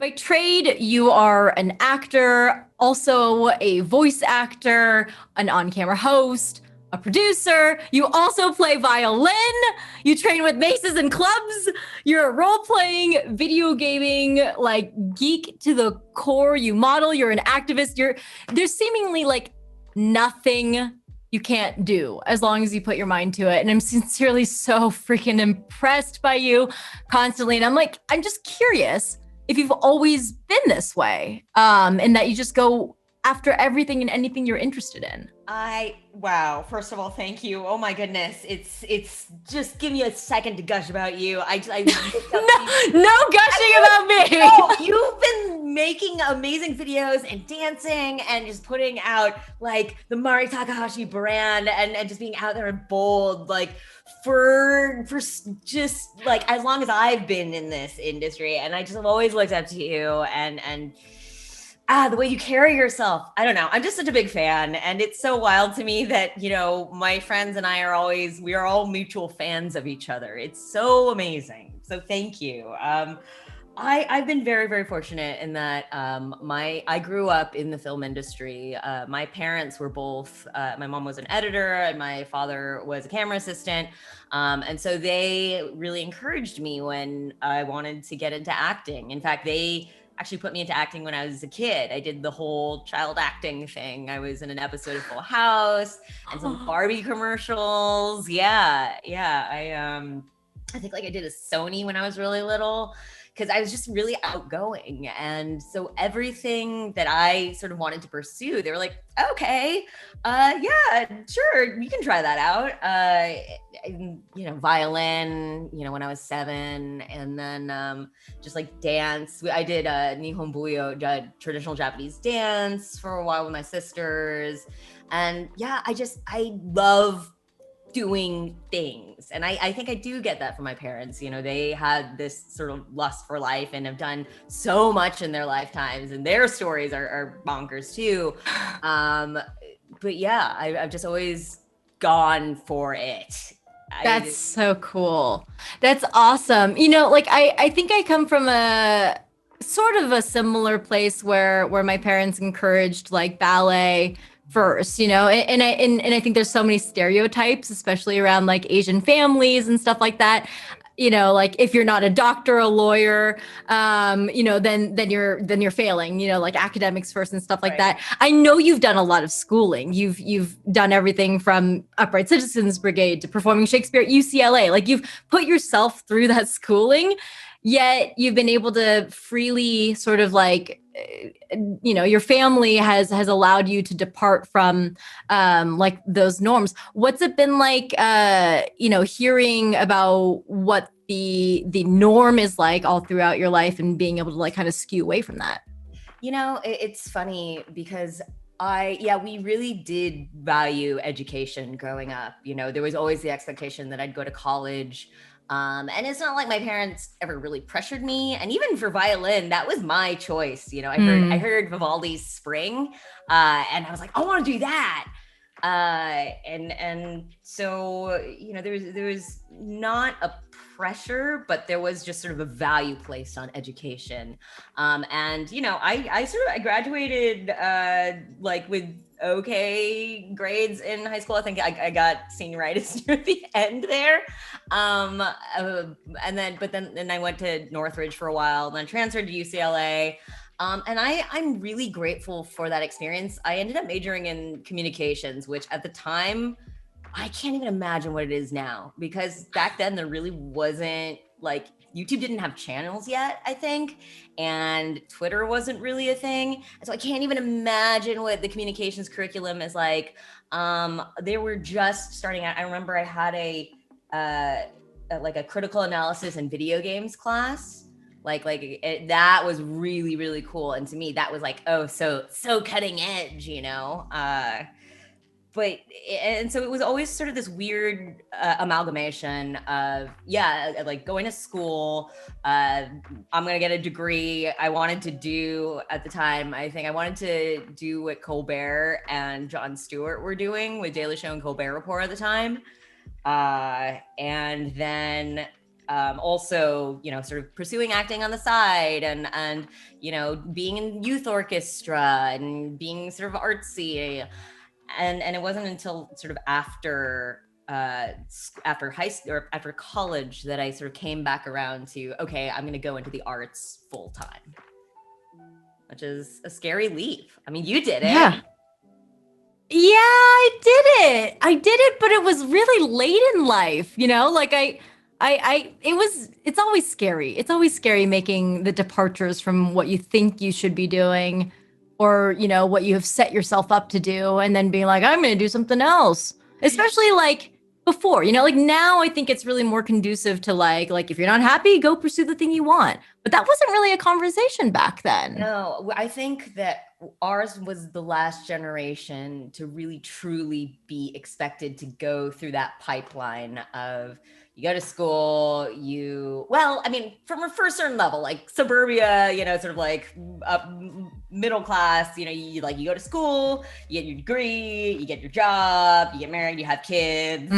By trade, you are an actor, also a voice actor, an on-camera host, a producer. You also play violin. You train with maces and clubs. You're a role-playing, video gaming, like geek to the core. You model. You're an activist. There's seemingly like nothing you can't do as long as you put your mind to it. And I'm sincerely so freaking impressed by you constantly. And I'm just curious if you've always been this way, and that you just go after everything and anything you're interested in. Wow. First of all, thank you. Oh my goodness. It's just give me a second to gush about you. No gushing about me. No, you've been making amazing videos and dancing and just putting out like the Mari Takahashi brand and just being out there and bold, like for just like as long as I've been in this industry. And I just have always looked up to you and the way you carry yourself. I don't know. I'm just such a big fan. And it's so wild to me that, my friends and I we are all mutual fans of each other. It's so amazing. So thank you. I've been very, very fortunate in that I grew up in the film industry. My parents were both, my mom was an editor and my father was a camera assistant. And so they really encouraged me when I wanted to get into acting. In fact, they actually put me into acting when I was a kid. I did the whole child acting thing. I was in an episode of Full House and some Barbie commercials. Yeah. I think like I did a Sony when I was really little because I was just really outgoing. And so everything that I sort of wanted to pursue, they were like, okay, yeah, sure, you can try that out. Violin, when I was 7, and then just like dance. I did Nihon Buyo, traditional Japanese dance for a while with my sisters. And yeah, I love doing things. And I think I do get that from my parents. They had this sort of lust for life and have done so much in their lifetimes, and their stories are bonkers too. But yeah, I've just always gone for it. That's so cool. That's awesome. I think I come from a sort of a similar place where my parents encouraged like ballet first, and I think there's so many stereotypes, especially around like Asian families and stuff like that. Like if you're not a doctor, a lawyer, then you're failing, like academics first and stuff like that. I know you've done a lot of schooling. You've done everything from Upright Citizens Brigade to performing Shakespeare at UCLA. Like you've put yourself through that schooling, yet you've been able to freely sort of like, your family has allowed you to depart from like those norms. What's it been like, hearing about what the norm is like all throughout your life and being able to like kind of skew away from that? It's funny because we really did value education growing up. There was always the expectation that I'd go to college. And it's not like my parents ever really pressured me. And even for violin, that was my choice. I heard Vivaldi's Spring, and I was like, I want to do that. And so, there was not a pressure, but there was just sort of a value placed on education. And, I graduated, like with okay grades in high school. I think I got senioritis near the end there. And then I went to Northridge for a while, and then transferred to UCLA. And I'm really grateful for that experience. I ended up majoring in communications, which at the time, I can't even imagine what it is now, because back then there really wasn't like YouTube didn't have channels yet, I think, and Twitter wasn't really a thing. And so I can't even imagine what the communications curriculum is like. They were just starting out. I remember I had a critical analysis in video games class. That was really, really cool. And to me, that was like, oh, so cutting edge, and so it was always sort of this weird amalgamation of, like going to school, I'm going to get a degree. I wanted to do, at the time, I think I wanted to do what Colbert and Jon Stewart were doing with Daily Show and Colbert Report at the time. And then also, sort of pursuing acting on the side, and being in youth orchestra and being sort of artsy. And it wasn't until sort of after high school or after college that I sort of came back around to, okay, I'm going to go into the arts full time, which is a scary leap. I mean, you did it. Yeah. Yeah, I did it, but it was really late in life, like it's always scary. It's always scary making the departures from what you think you should be doing, or, what you have set yourself up to do, and then being like, I'm going to do something else, especially like before, like now I think it's really more conducive to like if you're not happy, go pursue the thing you want. But that wasn't really a conversation back then. No, I think that ours was the last generation to really truly be expected to go through that pipeline of, you go to school, from a certain level, like suburbia, sort of like middle class, you go to school, you get your degree, you get your job, you get married, you have kids,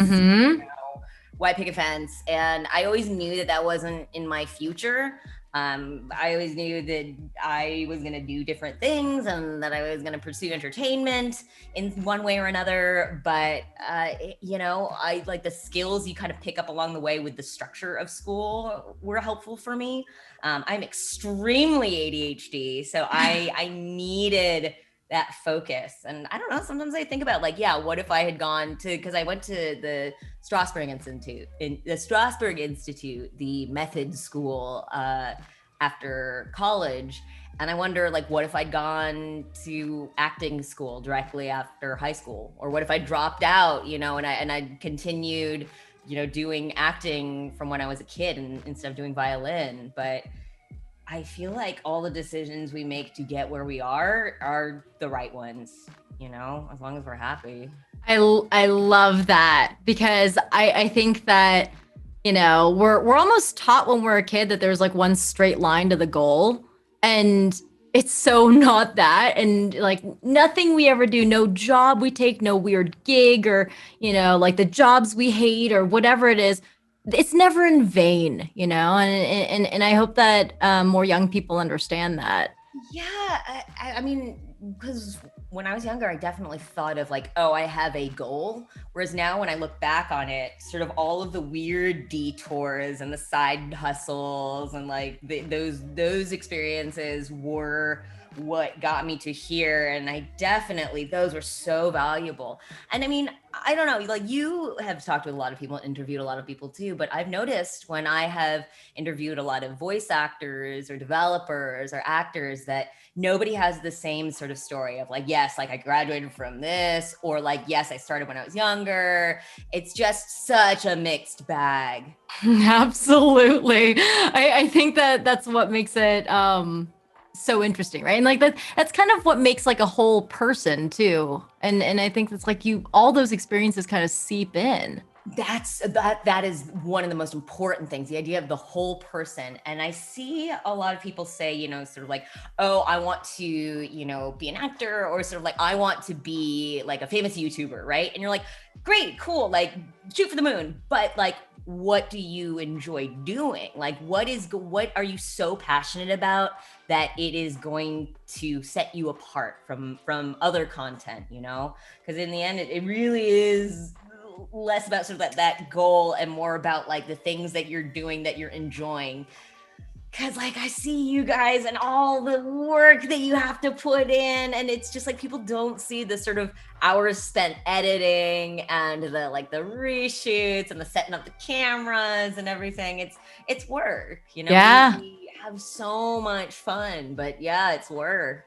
white picket fence. And I always knew that wasn't in my future. I always knew that I was going to do different things and that I was going to pursue entertainment in one way or another. But, I like the skills you kind of pick up along the way with the structure of school were helpful for me. I'm extremely ADHD, so I needed that focus. And I don't know, sometimes I think about what if I had gone to, because I went to the Strasberg Institute, the method school after college. And I wonder, what if I'd gone to acting school directly after high school? Or what if I dropped out, and I continued, doing acting from when I was a kid instead of doing violin. But I feel like all the decisions we make to get where we are the right ones, as long as we're happy. I love that, because I think that, we're almost taught when we're a kid that there's one straight line to the goal, and it's so not that. And nothing we ever do, no job we take, no weird gig, or, the jobs we hate or whatever it is, it's never in vain, and I hope that more young people understand that. Yeah, I mean, because when I was younger, I definitely thought of I have a goal. Whereas now when I look back on it, sort of all of the weird detours and the side hustles and those experiences were what got me to here. And those were so valuable. And I mean, I don't know, you have talked with a lot of people, interviewed a lot of people too, but I've noticed when I have interviewed a lot of voice actors or developers or actors that nobody has the same sort of story of yes, I graduated from this, or yes, I started when I was younger. It's just such a mixed bag. Absolutely. I think that's what makes it so interesting, right? And that's kind of what makes a whole person too. And I think it's all those experiences kind of seep in. That is one of the most important things, the idea of the whole person. And I see a lot of people say, sort of oh, I want to, be an actor, or sort of I want to be a famous YouTuber, right? And you're great, cool, shoot for the moon. But what do you enjoy doing? What are you so passionate about that it is going to set you apart from other content, Because in the end, it really is less about sort of that goal and more about the things that you're doing that you're enjoying. Because I see you guys and all the work that you have to put in, and it's just people don't see the sort of hours spent editing and the the reshoots and the setting up the cameras and everything. It's work, Yeah. We have so much fun, but yeah, it's work.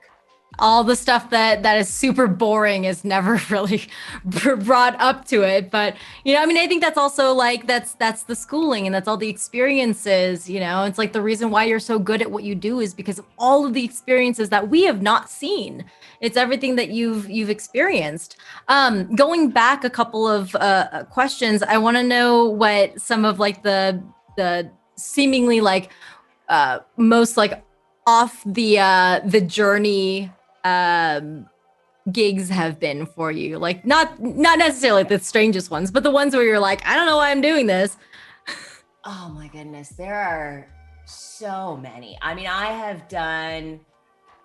All the stuff that is super boring is never really brought up to it. But, I mean, I think that's also that's the schooling, and that's all the experiences, it's the reason why you're so good at what you do is because of all of the experiences that we have not seen. It's everything that you've experienced. Going back a couple of questions, I want to know what some of the seemingly most off the journey gigs have been for you, not necessarily the strangest ones, but the ones where you're I don't know why I'm doing this. Oh my goodness, there are so many. I mean, I have done.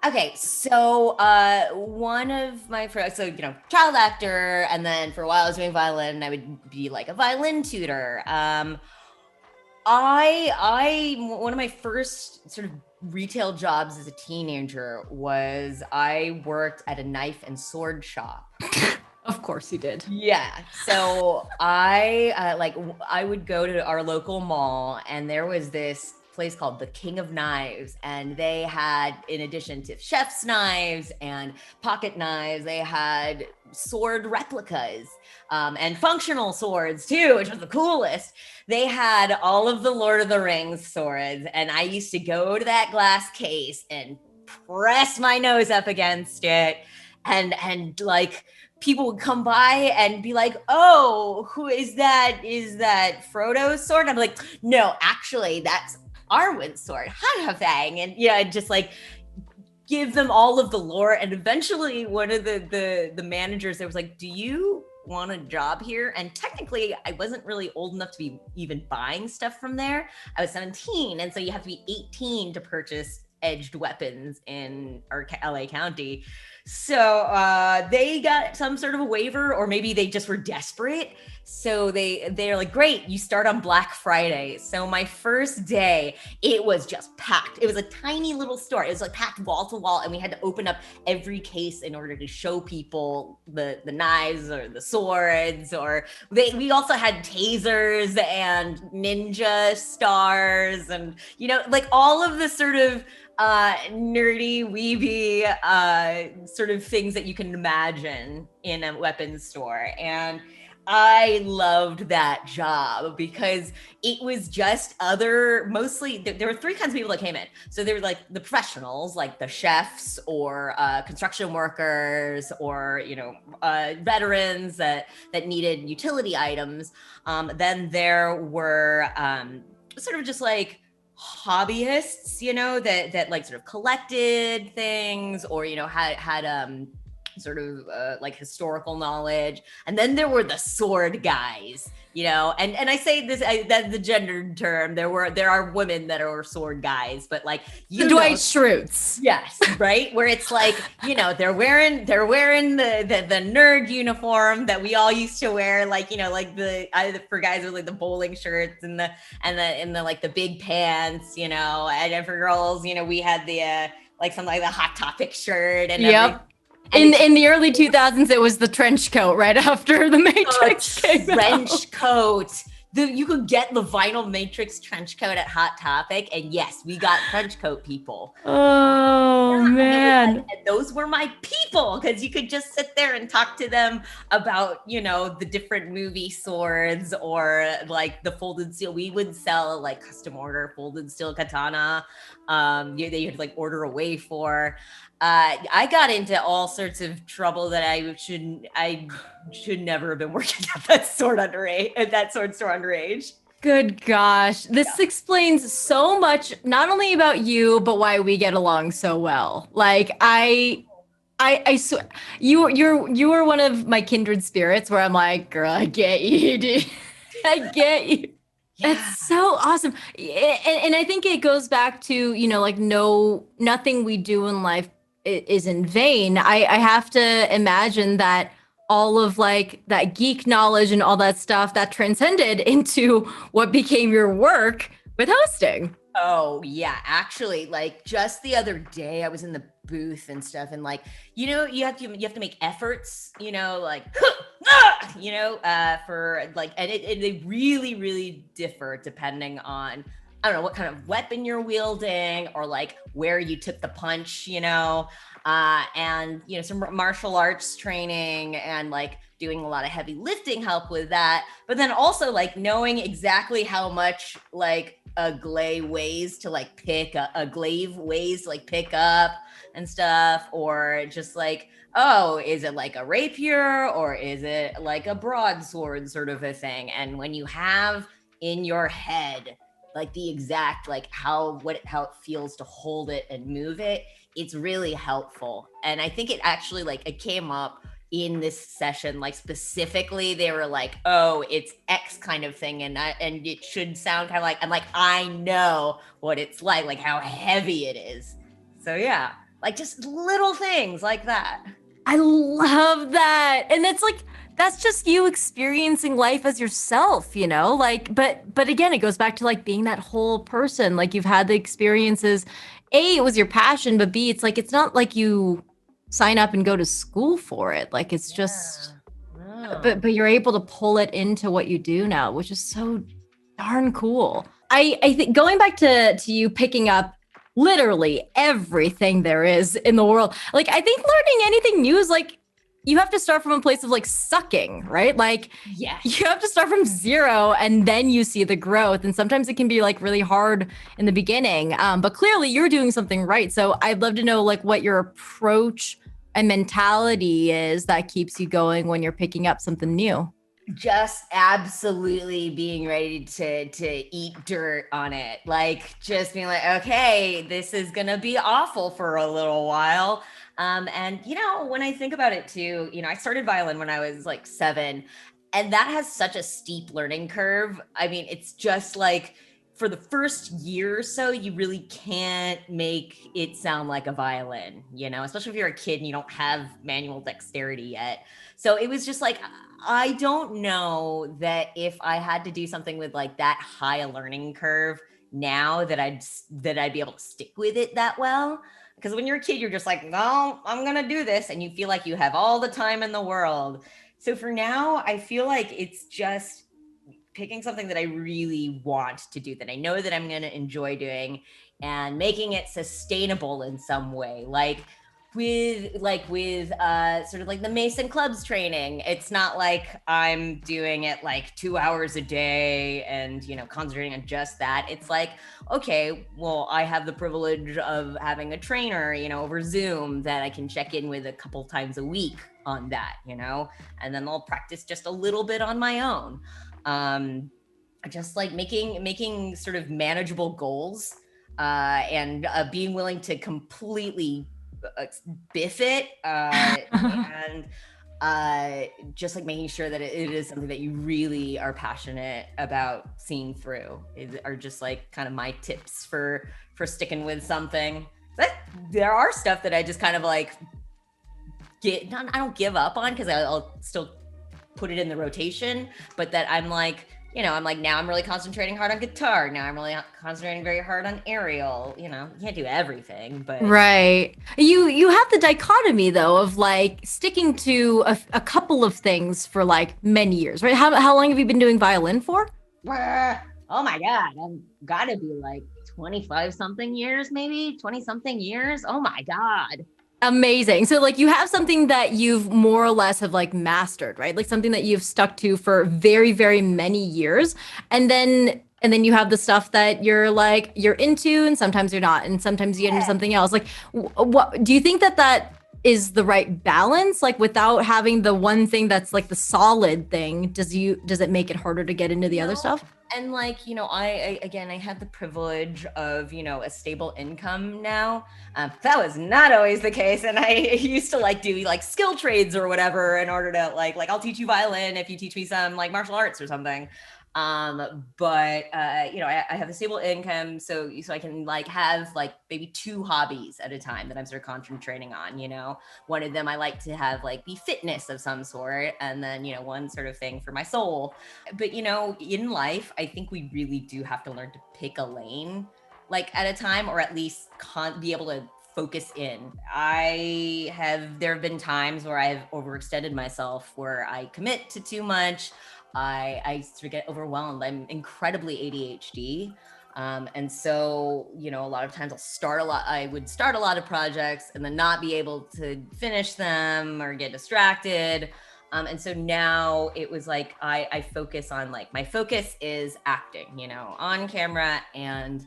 Okay, so one of my friends, so child actor, and then for a while I was doing violin. I would be like a violin tutor. One of my first sort of retail jobs as a teenager was I worked at a knife and sword shop. Of course you did. Yeah. So I would go to our local mall, and there was this place called the King of Knives, and they had, in addition to chef's knives and pocket knives, they had sword replicas and functional swords too, which was the coolest. They had all of the Lord of the Rings swords, and I used to go to that glass case and press my nose up against it, and like people would come by and be like, "Oh, who is that? Is that Frodo's sword?" And I'm like, "No, actually, that's Arwen's sword." Thing, and just like give them all of the lore. And eventually, one of the managers there was like, "Do you want a job here?" And technically, I wasn't really old enough to be even buying stuff from there. I was 17, and so you have to be 18 to purchase edged weapons in our LA County. So they got some sort of a waiver, or maybe they just were desperate. So they're like, "Great, you start on Black Friday." So my first day, it was just packed. It was a tiny little store. It was like packed wall to wall, and we had to open up every case in order to show people the knives or the swords. Or we also had tasers and ninja stars, and like all of the sort of nerdy, weeby sort of things that you can imagine in a weapons store. And I loved that job because it was just mostly there were three kinds of people that came in. So there were like the professionals, like the chefs or construction workers, or veterans that needed utility items. Then there were sort of just like hobbyists, that like sort of collected things, or had sort of like historical knowledge. And then there were the sword guys, and I say this, that's the gendered term. There are women that are sword guys, but like the Dwight Schrutes. Yes, right, where it's like they're wearing the nerd uniform that we all used to wear, like for guys with like the bowling shirts and the like the big pants, and for girls, we had the like something like the Hot Topic shirt and yep. In the early 2000s, it was the trench coat right after the Matrix came out. Trench coat. You could get the vinyl Matrix trench coat at Hot Topic, and yes, we got trench coat people. Oh, man. And those were my people, because you could just sit there and talk to them about, the different movie swords, or like the folded steel. We would sell like custom order folded steel katana. They had to like order away for. I got into all sorts of trouble that I should never have been working at that sword store underage. Good gosh. This explains so much, not only about you, but why we get along so well. Like I swear, you were one of my kindred spirits where I'm like, girl, I get you, dude. I get you. Yeah. That's so awesome. And I think it goes back to, like nothing we do in life is in vain. I have to imagine that all of like that geek knowledge and all that stuff that transcended into what became your work with hosting. Oh yeah, actually, like just the other day I was in the booth and stuff, and like you have to make efforts, like for like, and they really differ depending on, I don't know, what kind of weapon you're wielding, or like where you took the punch, and some martial arts training, and like doing a lot of heavy lifting help with that. But then also like knowing exactly how much like a glaive weighs to like pick up and stuff, or just like, oh, is it like a rapier, or is it like a broadsword sort of a thing? And when you have in your head like the exact like how it feels to hold it and move it, it's really helpful. And I think it actually like it came up in this session, like specifically they were like, oh, it's X kind of thing, and it should sound kind of like, I'm like, I know what it's like how heavy it is. So yeah, like just little things like that. I love that. And it's like, that's just you experiencing life as yourself, you know? Like, but again, it goes back to like being that whole person. Like you've had the experiences. A, it was your passion, but B, it's like it's not like you sign up and go to school for it. Like it's just but you're able to pull it into what you do now, which is so darn cool. I think going back to you picking up literally everything there is in the world. Like I think learning anything new is like you have to start from a place of like sucking, right? Like Yeah. you have to start from zero and then you see the growth. And sometimes it can be like really hard in the beginning. But clearly you're doing something right. So I'd love to know like what your approach and mentality is that keeps you going when you're picking up something new. Just absolutely being ready to eat dirt on it. Like just being like, okay, this is gonna be awful for a little while. And you know, when I think about it too, you know, I started violin when I was like 7, and that has such a steep learning curve. I mean, it's just like for the first year or so, you really can't make it sound like a violin, you know, especially if you're a kid and you don't have manual dexterity yet. So it was just like, I don't know that if I had to do something with like that high a learning curve now that I'd be able to stick with it that well. Because when you're a kid, you're just like, no, I'm going to do this. And you feel like you have all the time in the world. So for now, I feel like it's just picking something that I really want to do, that I know that I'm going to enjoy doing, and making it sustainable in some way. Like with sort of like the Mason clubs training, it's not like I'm doing it like 2 hours a day and, you know, concentrating on just that. It's like, okay, well, I have the privilege of having a trainer, you know, over Zoom that I can check in with a couple times a week on that, you know, and then I'll practice just a little bit on my own. Just like making sort of manageable goals, and being willing to completely biff it, and just like making sure that it is something that you really are passionate about seeing through are just like kind of my tips for sticking with something. But there are stuff that I just kind of like I don't give up on, because I'll still put it in the rotation, but that I'm like, you know, I'm like, now I'm really concentrating hard on guitar. Now I'm really concentrating very hard on aerial. You know, you can't do everything, but Right. You have the dichotomy though of like sticking to a couple of things for like many years, right? How long have you been doing violin for? Oh my God, I've got to be like 25 something years, maybe 20 something years. Oh my God. Amazing. So like you have something that you've more or less have like mastered, right? Like something that you've stuck to for very, very many years. And then you have the stuff that you're into and sometimes you're not, and sometimes you get into something else. Like what do you think that is the right balance? Like without having the one thing that's like the solid thing, does it make it harder to get into the other stuff? And like, you know, I had the privilege of, you know, a stable income now. That was not always the case. And I used to like do like skill trades or whatever in order to like I'll teach you violin if you teach me some like martial arts or something. But you know, I have a stable income, so I can like have like maybe 2 hobbies at a time that I'm sort of concentrating on. You know, one of them I like to have like be fitness of some sort, and then, you know, one sort of thing for my soul. But you know, in life, I think we really do have to learn to pick a lane like at a time, or at least be able to focus in. There have been times where I've overextended myself, where I commit to too much. I sort of get overwhelmed. I'm incredibly ADHD. And so, you know, a lot of times I would start a lot of projects and then not be able to finish them or get distracted. And so now it was like, I focus on like, my focus is acting, you know, on camera and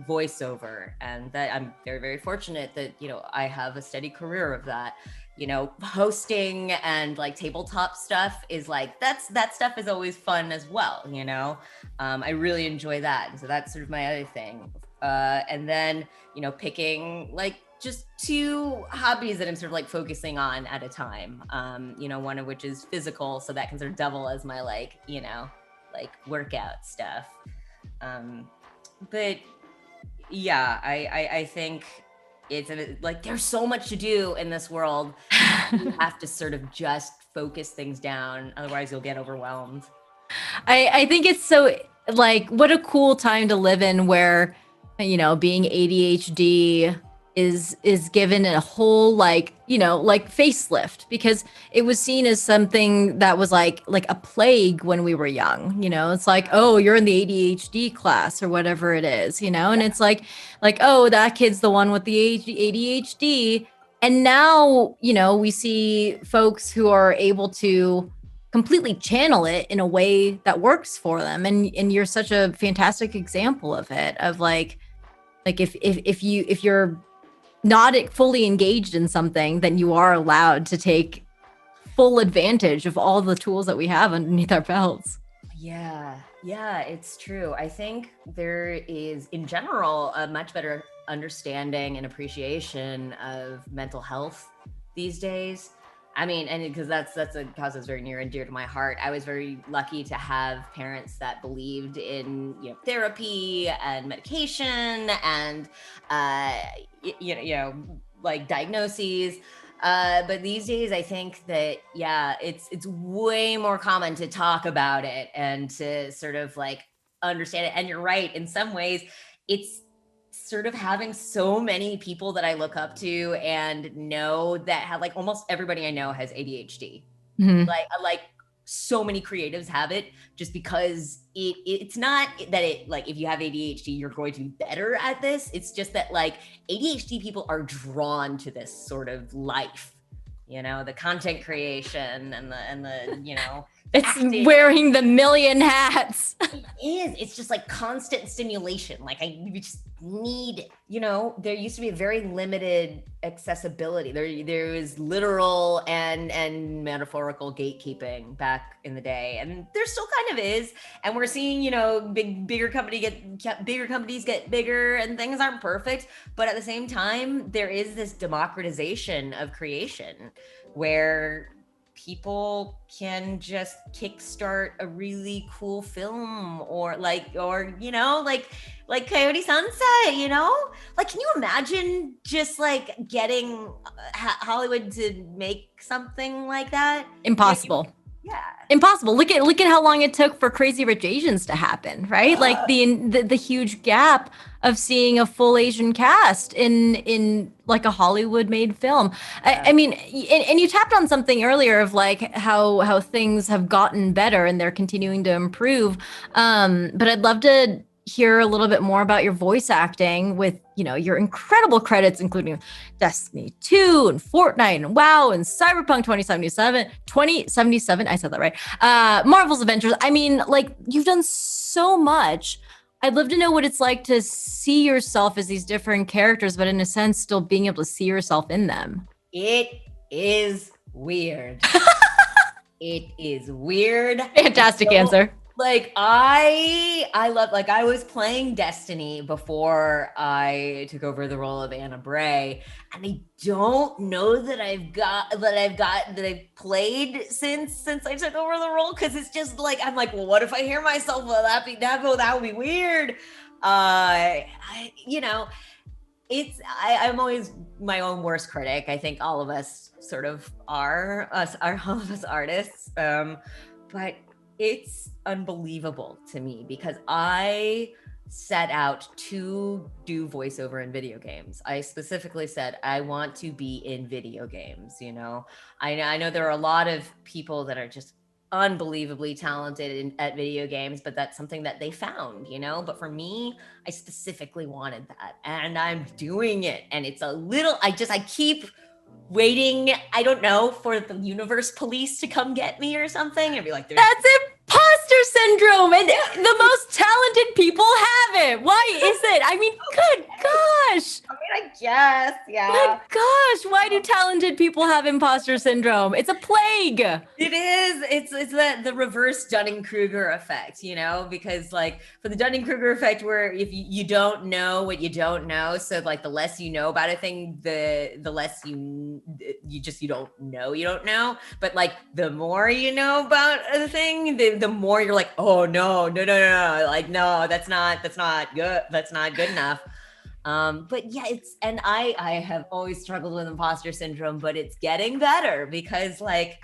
voiceover. And that I'm very, very fortunate that, you know, I have a steady career of that. You know, hosting and like tabletop stuff is like, that stuff is always fun as well, you know. I really enjoy that. And so that's sort of my other thing. And then, you know, picking like just two hobbies that I'm sort of like focusing on at a time. One of which is physical, so that can sort of double as my like workout stuff. But yeah, I think it's like there's so much to do in this world. You have to sort of just focus things down, otherwise you'll get overwhelmed. I think it's so like what a cool time to live in where being ADHD is given a whole like facelift, because it was seen as something that was like a plague when we were young. It's like, oh, you're in the ADHD class or whatever it is, and it's like oh, that kid's the one with the ADHD. And now we see folks who are able to completely channel it in a way that works for them, and you're such a fantastic example of it, of like if you're not fully engaged in something, then you are allowed to take full advantage of all the tools that we have underneath our belts. Yeah, it's true. I think there is, in general, a much better understanding and appreciation of mental health these days. I mean, and because that's a cause that's very near and dear to my heart. I was very lucky to have parents that believed in therapy and medication and like diagnoses. But these days, I think that it's way more common to talk about it and to sort of like understand it. And you're right, in some ways, it's sort of having so many people that I look up to and know that have, like, almost everybody I know has ADHD. Mm-hmm. Like so many creatives have it, just because it's not that it, like, if you have ADHD, you're going to be better at this. It's just that like ADHD people are drawn to this sort of life, the content creation and the it's acting. Wearing the million hats. It is. It's just like constant stimulation. Like you just need, there used to be a very limited accessibility. There was literal and metaphorical gatekeeping back in the day, and there still kind of is. And we're seeing, bigger companies get bigger, and things aren't perfect. But at the same time, there is this democratization of creation where people can just kickstart a really cool film or Coyote Sunset, like, can you imagine just like getting Hollywood to make something like that? Impossible. Yeah. Impossible. Look at how long it took for Crazy Rich Asians to happen, right? Like the huge gap of seeing a full Asian cast in like a Hollywood made film. I mean, and you tapped on something earlier of like how things have gotten better and they're continuing to improve. But I'd love to hear a little bit more about your voice acting with, your incredible credits, including Destiny 2 and Fortnite and WoW and Cyberpunk 2077. I said that right. Marvel's Avengers. I mean, like, you've done so much. I'd love to know what it's like to see yourself as these different characters, but in a sense, still being able to see yourself in them. It is weird. It is weird. Fantastic answer. Like I love, like, I was playing Destiny before I took over the role of Anna Bray, and I don't know that I've played since I took over the role, because it's just like, I'm like, well, what if I hear myself? Well, that would be weird. I'm always my own worst critic. I think all of us sort of are all of us artists, but it's unbelievable to me because I set out to do voiceover in video games. I specifically said, I want to be in video games. I know there are a lot of people that are just unbelievably talented at video games, but that's something that they found, but for me, I specifically wanted that, and I'm doing it. And it's I keep waiting, I don't know, for the universe police to come get me or something and be like, that's impossible. imposter syndrome, and the most talented people have it. Why is it? I mean, good gosh. I mean, I guess, yeah. Good gosh, why do talented people have imposter syndrome? It's a plague. It is. It's the reverse Dunning-Kruger effect, you know, because like for the Dunning-Kruger effect, where if you don't know what you don't know, so like the less you know about a thing, the less you don't know. But like the more you know about a thing, the more you're like, oh no, like no, that's not good. That's not good enough. But yeah, and I have always struggled with imposter syndrome, but it's getting better because like,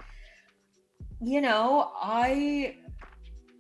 you know,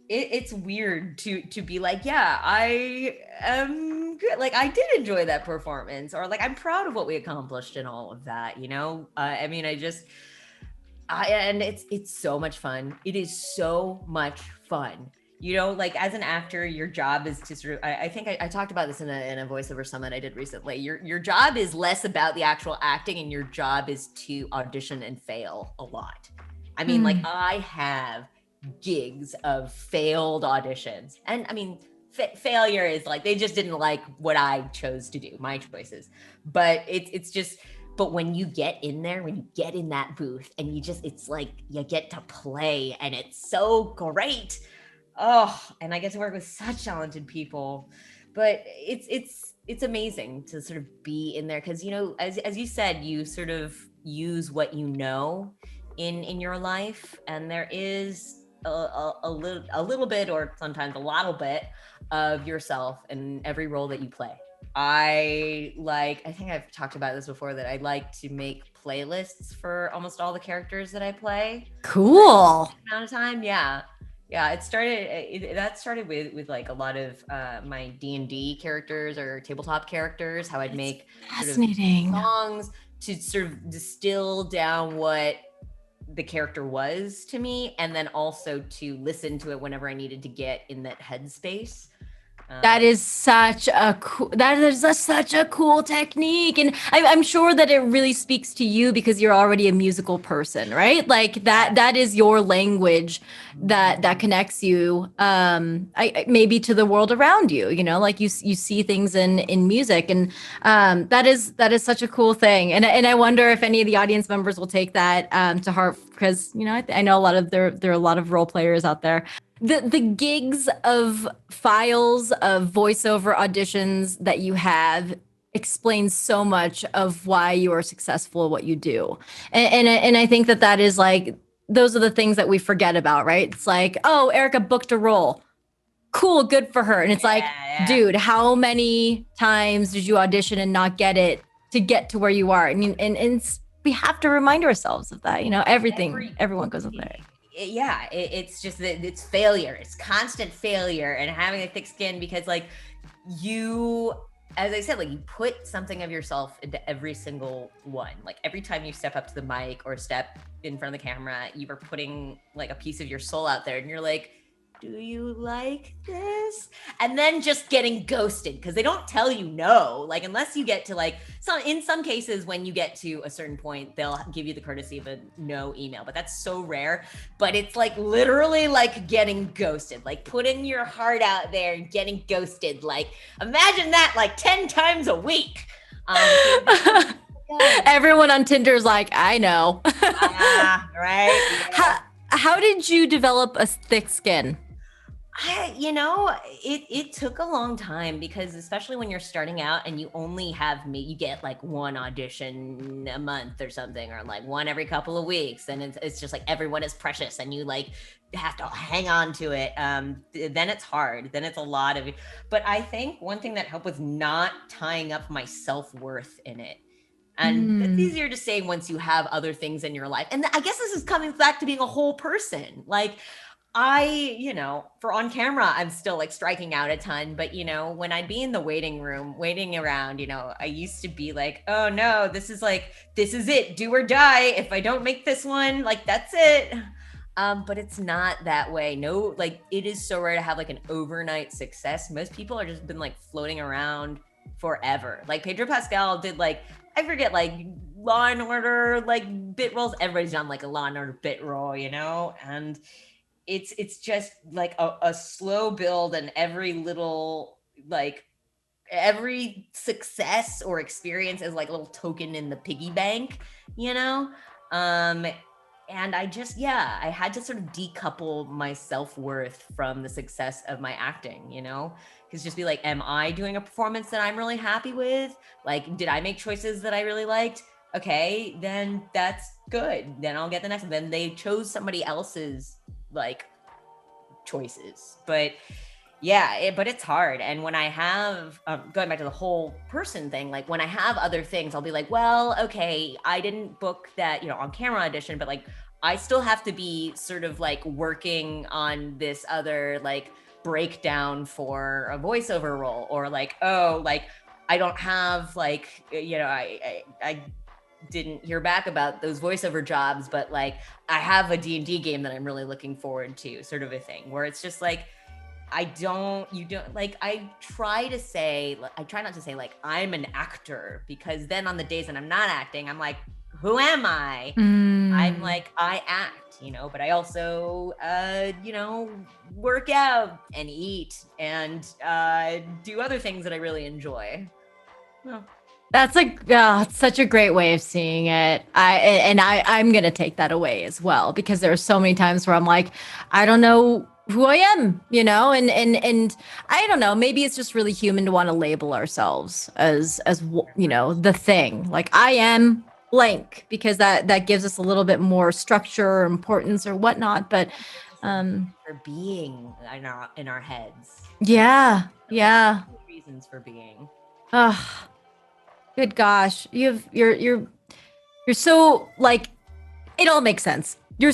it's weird to be like, yeah, I am good. Like I did enjoy that performance, or like, I'm proud of what we accomplished and all of that, you know? I mean, and it's so much fun. It is so much fun. You know, like as an actor, your job is to sort of, I think I talked about this in a voiceover summit I did recently. Your job is less about the actual acting, and your job is to audition and fail a lot. I mean, like I have gigs of failed auditions, and I mean, failure is like, they just didn't like what I chose to do, my choices. But it's just, but when you get in there, when you get in that booth and it's like, you get to play and it's so great. Oh, and I get to work with such talented people, but it's amazing to sort of be in there. Cause you know, as you said, you sort of use what you know in your life. And there is a little bit, or sometimes a lot bit of yourself in every role that you play. I think I've talked about this before, that I like to make playlists for almost all the characters that I play. Cool. Amount of time. Yeah. That started with like a lot of my D&D characters or tabletop characters, how I'd make fascinating sort of songs to sort of distill down what the character was to me, and then also to listen to it whenever I needed to get in that headspace. That is such a cool technique, and I'm sure that it really speaks to you because you're already a musical person, right? Like that is your language that connects you, maybe to the world around you. You know, like you see things in music, and that is such a cool thing. And I wonder if any of the audience members will take that to heart, because you know I know a lot of there are a lot of role players out there. The gigs of files of voiceover auditions that you have explains so much of why you are successful at what you do. And I think that is like, those are the things that we forget about, right? It's like, oh, Erika booked a role. Cool, good for her. And it's dude, how many times did you audition and not get it to get to where you are? And we have to remind ourselves of that. You know, everyone goes up there. It's just that it's failure. It's constant failure, and having a thick skin, because like you, as I said, like you put something of yourself into every single one. Like every time you step up to the mic or step in front of the camera, you are putting like a piece of your soul out there, and you're like, do you like this? And then just getting ghosted, because they don't tell you no. Like unless you get to like, in some cases when you get to a certain point, they'll give you the courtesy of a no email, but that's so rare. But it's like literally like getting ghosted, like putting your heart out there and getting ghosted. Like imagine that like 10 times a week. Everyone on Tinder is like, I know. Right. Yeah. How did you develop a thick skin? It took a long time, because especially when you're starting out and you only you get like one audition a month or something, or like one every couple of weeks. And it's just like, everyone is precious and you like have to hang on to it. Then it's hard. Then it's a lot of, but I think one thing that helped was not tying up my self-worth in it. And it's easier to say once you have other things in your life. And I guess this is coming back to being a whole person. Like for on camera, I'm still like striking out a ton. But, when I'd be in the waiting room, waiting around, I used to be like, oh no, this is it, do or die. If I don't make this one, like, that's it. But it's not that way. No, like it is so rare to have like an overnight success. Most people are just been like floating around forever. Like Pedro Pascal did like, I forget, like Law and Order, like bit roles. Everybody's done like a Law and Order bit role, and it's just like a slow build, and every little, like, every success or experience is like a little token in the piggy bank, you know? Um, and I just, yeah, I had to sort of decouple my self-worth from the success of my acting, you know? Because just be like, am I doing a performance that I'm really happy with? Like, did I make choices that I really liked? Okay, then that's good. Then I'll get the next one. Then they chose somebody else's, like, choices. But yeah, but it's hard. And when I have, going back to the whole person thing, like when I have other things, I'll be like, well, okay, I didn't book that, on camera audition, but like, I still have to be sort of like working on this other like breakdown for a voiceover role, or like, oh, like I don't have like, I didn't hear back about those voiceover jobs, but like I have a D&D game that I'm really looking forward to, sort of a thing, where it's just like, I try not to say like I'm an actor, because then on the days that I'm not acting, I'm like, who am I? I'm like, I act, but I also, work out and eat and do other things that I really enjoy. Well, That's it's such a great way of seeing it. I'm gonna take that away as well, because there are so many times where I'm like, I don't know who I am, and I don't know, maybe it's just really human to want to label ourselves as the thing. Like, I am blank, because that gives us a little bit more structure or importance or whatnot. But for being in our heads. Yeah. Reasons for being. Good gosh, you're so, like, it all makes sense. Your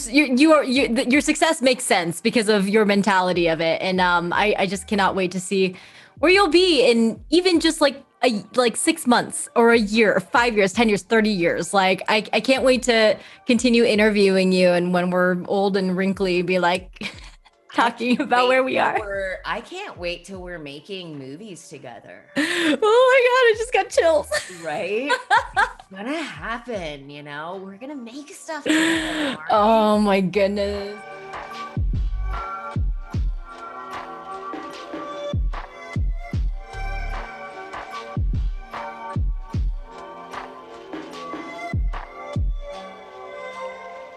success makes sense because of your mentality of it, and I just cannot wait to see where you'll be in even just like 6 months or a year or 5 years, 10 years, 30 years. Like, I can't wait to continue interviewing you, and when we're old and wrinkly, be like talking about where we are. I can't wait till we're making movies together. Oh my God, I just got chills. Right? It's gonna happen, we're gonna make stuff together. Oh my goodness.